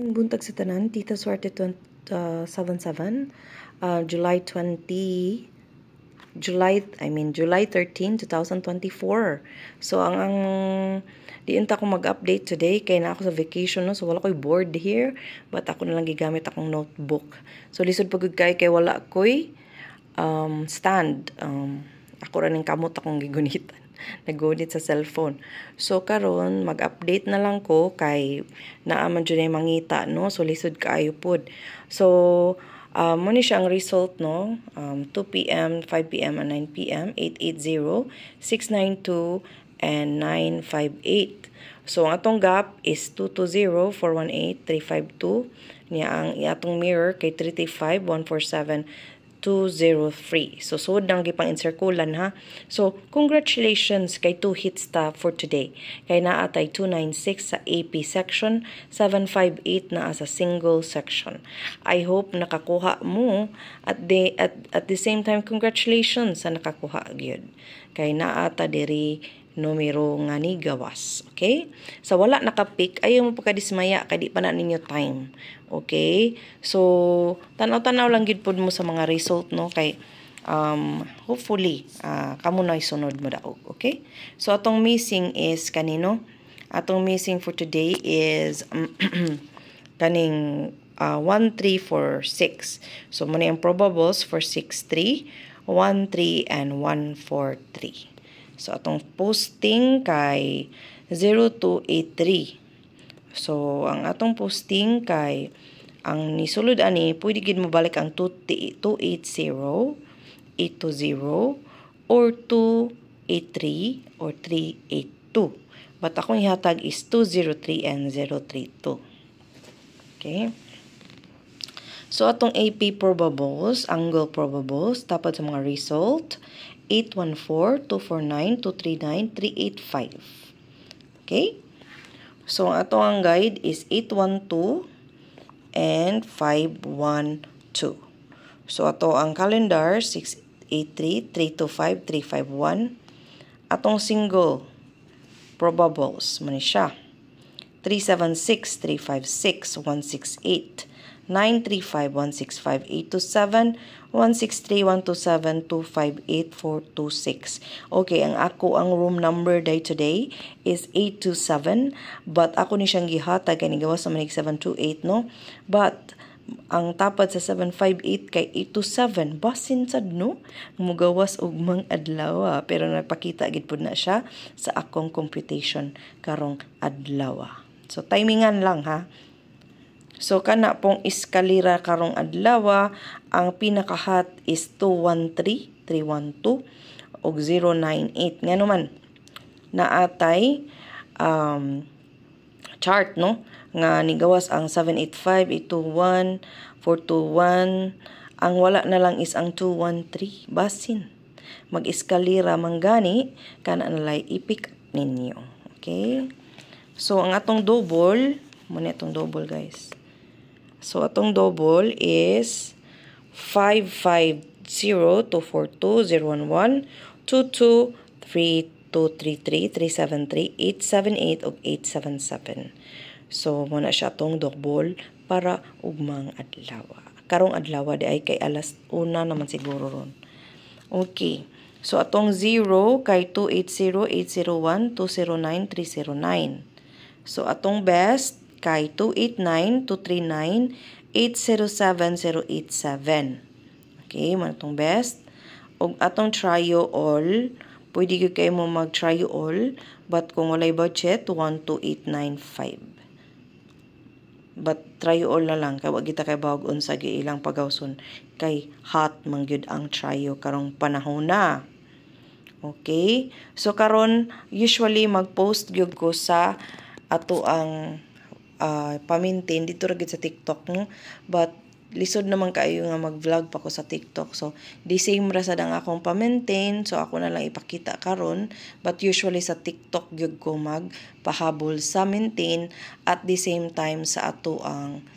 Buntag sa tanan, Tita Swerte 77, July 13, 2024. So, ang diin ta ko mag-update today, kay na ako sa vacation, no? So, wala ko'y board here, but ako na lang gigamit akong notebook. So, lisod pagod kay wala ko'y stand. Ako rin yung kamot akong gigunitan. Nagunit sa cellphone. So karon mag-update na lang ko kay naaman dyan yung mangita, no? So lisod kaayo pod. So muna siya ang result, no? 2 p.m., 5 p.m. and 9 p.m. 880, 692 and 958. So ang atong gap is 220, 418, 352. Niya ang atong mirror kay 335, 147, 203. So, sud nang gipang encirculan, ha. So, congratulations kay 2 hits ta for today. Kay naa tay 296 sa AP section, 758 na sa single section. I hope nakakuha mo at the same time congratulations sa nakakuha gyud. Kay naa ta diri numero nga ni gawas. Okay? So, wala nakapick. Ayaw mo pagkadismaya. Kaya di pa na ninyo time. Okay? So, tanaw-tanaw lang gid pod mo sa mga result, no? Kay, hopefully, kamo na isunod mo daog. Okay? So, atong missing is kanino? Atong missing for today is kaning 1, 3, 4, 6. So, muna yung probables for 6, 3, 1, 3, and 1, 4, 3. So, atong posting kay 0283. So, ang atong posting kay ang nisulod ani, pwede gid mo balik ang 280, 820, or 283, or 382. But akong ihatag is 203 and 032. Okay? So, atong AP probables, angle probables, tapos sa mga result, 814, 249, 239, 385. Okay? So, ato ang guide is 812 and 512. So, ato ang calendar, 683, 325, 351. Atong single probables, mani siya. 376, 356, 168. 935, 165, 827, 163, 127, 258, 426. Okay, ang room number day today is 827, but ako ni siyang gihatag kay nigawas sa manig 728, no? But ang tapad sa 758 kay 827, basin sad, no? Mugawas og mang adlaw, pero napakita gid pud na siya sa akong computation karong adlaw. So timingan lang, ha. So, kana pong iskalira karong adlaw, ang pinakahat is 213, 312, o 098. Nga naman, naatay chart, no? Nga nigawas ang 785, 821, 421. Ang wala na lang is ang 213. Basin. Mag-iskalira manggani, kana nalay i-pick up ninyo. Okay? So, ang atong double, muna itong double, guys. So, atong double is 550, 242, 011, 22, 3233, 373, 878, ug 877. So, muna siya atong double para ugmang adlaw. Karong adlaw di ay kay alas 1 naman siguro ron. Okay. So, atong 0 kay 280, 801, 209, 309. So, atong best kay 289, 239, 807, 087. Okay, man itong best. O atong trio all, pwede kayo mo mag-trio all, but kung walay budget, 12895. But trio all na lang, kaya wag kita kay bawag sa ilang pagawson, kay hot mangyud ang trio karong panahon na. Okay, so karon usually mag-post gyud ko sa ato ang pamintin dito ra gid sa TikTok, no? But lisod naman kayo nga mag-vlog pa ko sa TikTok. So the same ra sad ang akong pamintin, so ako na lang ipakita karon, but usually sa TikTok gyud ko magpahabol sa maintain at the same time sa ato ang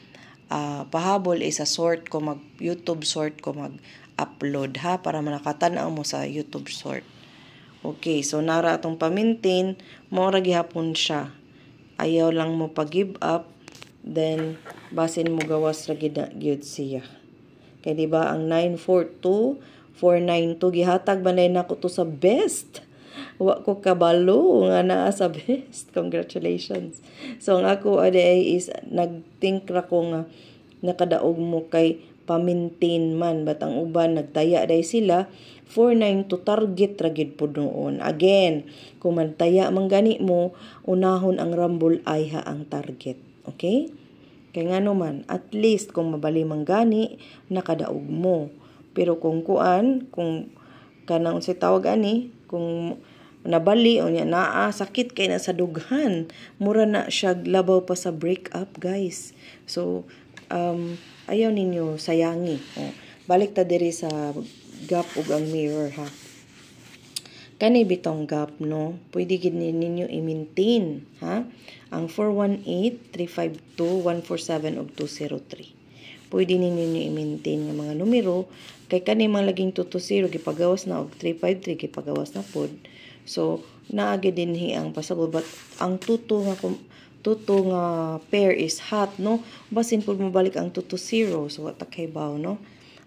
pahabol is sa sort ko YouTube sort ko mag-upload, ha, para manakatan-aw mo sa YouTube sort. Okay, so nara atong pamintin, mo ra gihapon siya. Ayaw lang mo pag-give up then basin mo gawas ra gyud siya. Kay di ba ang 942 492 gihatag banay nako to sa best. Wa ko kabalo nga naa sa best. Congratulations. So ang ako aday is nagthink ra ko nga nakadaog mo kay pa-maintain man, but ang uban nagtaya day sila 492 target ra gid pud noon. Again, kung magtaya man gani mo, unahon ang rumble ay ha ang target. Okay? Kay ngano man, at least kung mabali man gani nakadaog mo. Pero kung kung kanang si tawag ani, kung nabali o niya naa sakit kay na sa dughan, mura na siya labaw pa sa break up, guys. So ayaw ninyo sayangi. Balik ta diri sa gap ug ang mirror, ha. Kani bitong gap, no, pwede gid ninyo i-maintain, ha, ang 418 352 147 ug 203. Pwede ninyo i-maintain nga mga numero kay kani mga laging 220 gipagawas na og 353 gipagawas na pod. So naagi dinhi ang pasabot, but ang tuto nga pair is hot, no, basin pud mo balik ang 220, so watakay baw, no.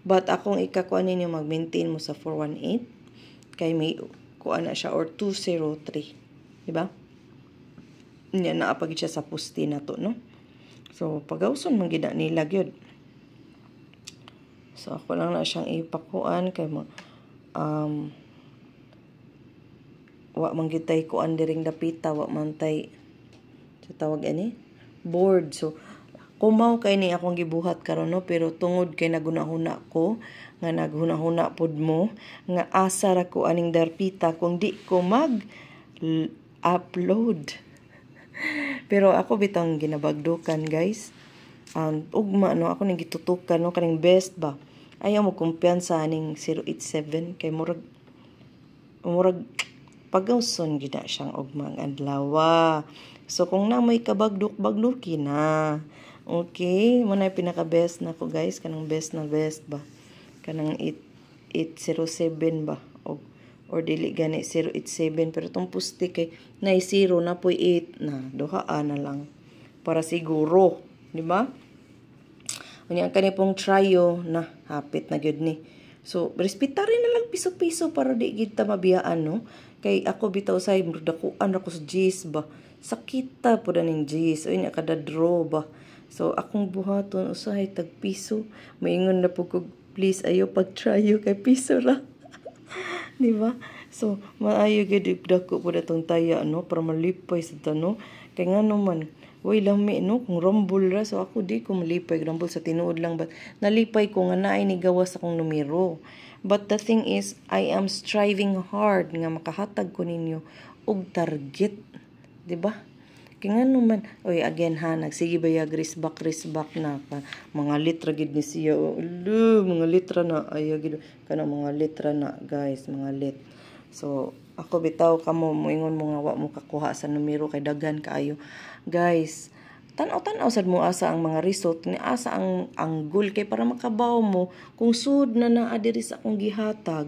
But akong ikakuan ninyo mag-maintain mo sa 418 kay may kuan na siya, or 203, di ba? Nya naa pagid siya sa pusti na to, no. So pagawson man gid nila gyud. So ako lang na siyang ipakuan kay wa man gid tay kuan diring dapita, wa man tay sa tawag ani board. So kumaw kay ni akong gibuhat karon, no, pero tungod kay nagunahuna ko nga naghunahuna pod mo nga asa ra ko aning darpita kung di ko mag upload. Pero ako bitang ginabagdukan, guys. Ugma, no, ako ning gitutukan, no, kaning best ba. Ayaw mo kumpiyansa ning 087 kay murag pagawson gid na siyang ugmang adlaw. So kung na may kabagduk-bagduki na. Okay, mo na pinaka-best na ko, guys, kanang best na best ba. Kanang 807 ba or dili gani 087, pero tong pusti kay na 0 na po 8 na duhaan na lang para siguro, di ba? Unya kani pong tryo na hapit na gyud ni. So respetarin na lang piso-piso para di gid ta mabiyaan, no. Kay ako bitaw say dakuan ra ko sa G's ba. Sakita pud aning G's. Unya kada draw ba. So akong buhaton usahay tag piso. Maingon na pud ko, please ayo pag-tryo kay piso ra. Di ba? So maayo gid dako pud atong taya, no, para malipay sa tano. Kay ngano man way lami, no, kung rumble ra, so ako di ko malipay rumble sa tinuod lang, but nalipay ko nga naay ni gawas akong numero. But the thing is, I am striving hard nga makahatag ko ninyo og target, di ba? Kaya nga naman, oy, again ha, nagsige ba ya risbak na ka, mga litra gid ni siya, mga litra na, ay gid kana mga litra na, guys, mga lit. So ako bitaw kamo moingon mo nga wa mo kakuha sa numero kay daghan kaayo. Guys, tan-aw sad mo asa ang mga result ni asa ang goal kay para makabaw mo kung sud na naa diri sa akong gihatag,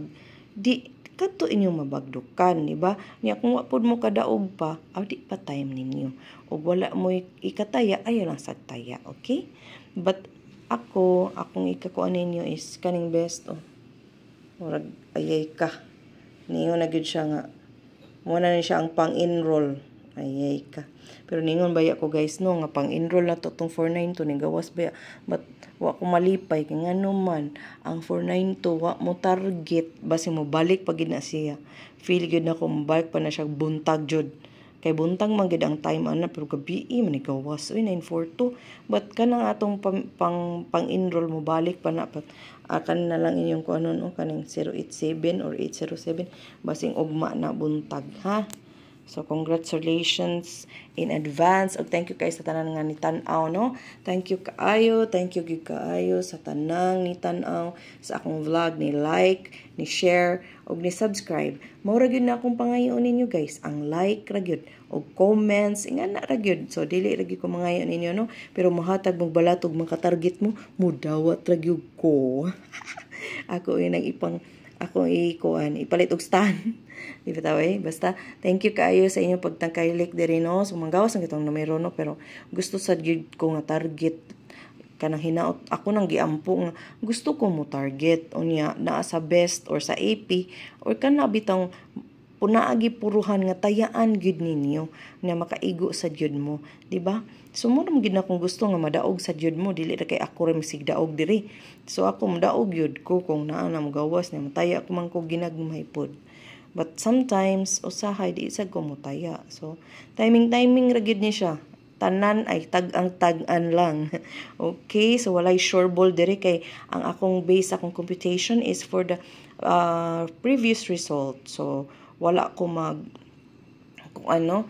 di kadto inyo mabagdukan, di ba? Nya kung wa pud mo kadaog pa, di pa time ninyo. Og wala mo ikataya, ayo lang sa taya, okay? But akong ikakuan ninyo is kaning best, murag ayay ka. Ningon na gyud siya nga muna ni siya ang pang-enroll. Ayay ka. Pero ningon baya ko, guys, no, nga pang-enroll na to tong 492 ni gawas baya, but wa ko malipay kay ngano man ang 492 wa mo target basi mo balik pag na siya. Feel gyud na ko balik pa na siya buntag jud. Kay buntag man gid ang time ana, pero gabi man ni gawas. Uy 942, but kanang atong pang-enroll mo balik pa na akan na lang inyong kung ano, no, kaning 087 or 807 basing ugma na buntag, ha. So congratulations in advance, og thank you guys sa tanan nga nitan-aw, no. Thank you kaayo sa tanang nitan-aw sa akong vlog, ni like, ni share og ni subscribe. Mao ra gyud na akong pangayoon ninyo, guys, ang like ra gyud og comments ingana ra gyud. So dili ra gyud ko mangayon ninyo, no, pero mohatag mong balatog makatarget mo, mudawat ra gyud ko. Ako ay nang ipang ako ipalit og stand. Di ba taway? Basta, thank you kaayo sa inyong pagtangkaylik diri no. So, manggawas ang itong numero no, pero gusto sa gyud ko nga target kanang hinaot ako nang giampo nga gusto ko mo target unya naa sa best or sa AP or kana bitang punaagi puruhan nga tayaan gyud ninyo na makaigo sa gyud mo, di ba? So mo gid na kung gusto nga madaog sa gyud mo, dili ra kay ako ra misigdaog diri. So ako madaog gyud ko kung naa na magawas na mataya ko man ko ginagmay pod. But sometimes usahay di isa ko mutaya. So timing ra gyud ni siya. Tanan ay tag-an lang. Okay, so walay sure ball diri kay ang akong base akong computation is for the previous result. So wala ko mag kuana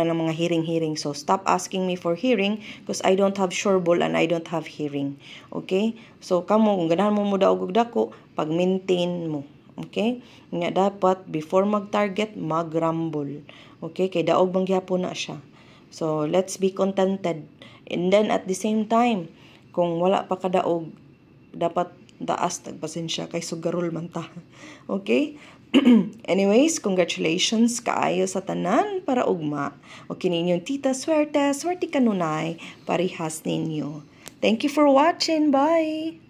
ng mga hearing. So stop asking me for hearing because I don't have sure ball and I don't have hearing. Okay? So kamo kung ganahan mo daog og dako, pag-maintain mo. Okay? Nga dapat before mag-target, mag-rumble. Okay? Kay daog bang gyapon na siya. So, let's be contented. And then, at the same time, kung wala pa kadaog, dapat daas tagpasensya kay sugarol man ta. Okay? Anyways, congratulations kaayo sa tanan para ugma. Okay ninyong tita swerte kanunay, parihas ninyo. Thank you for watching. Bye!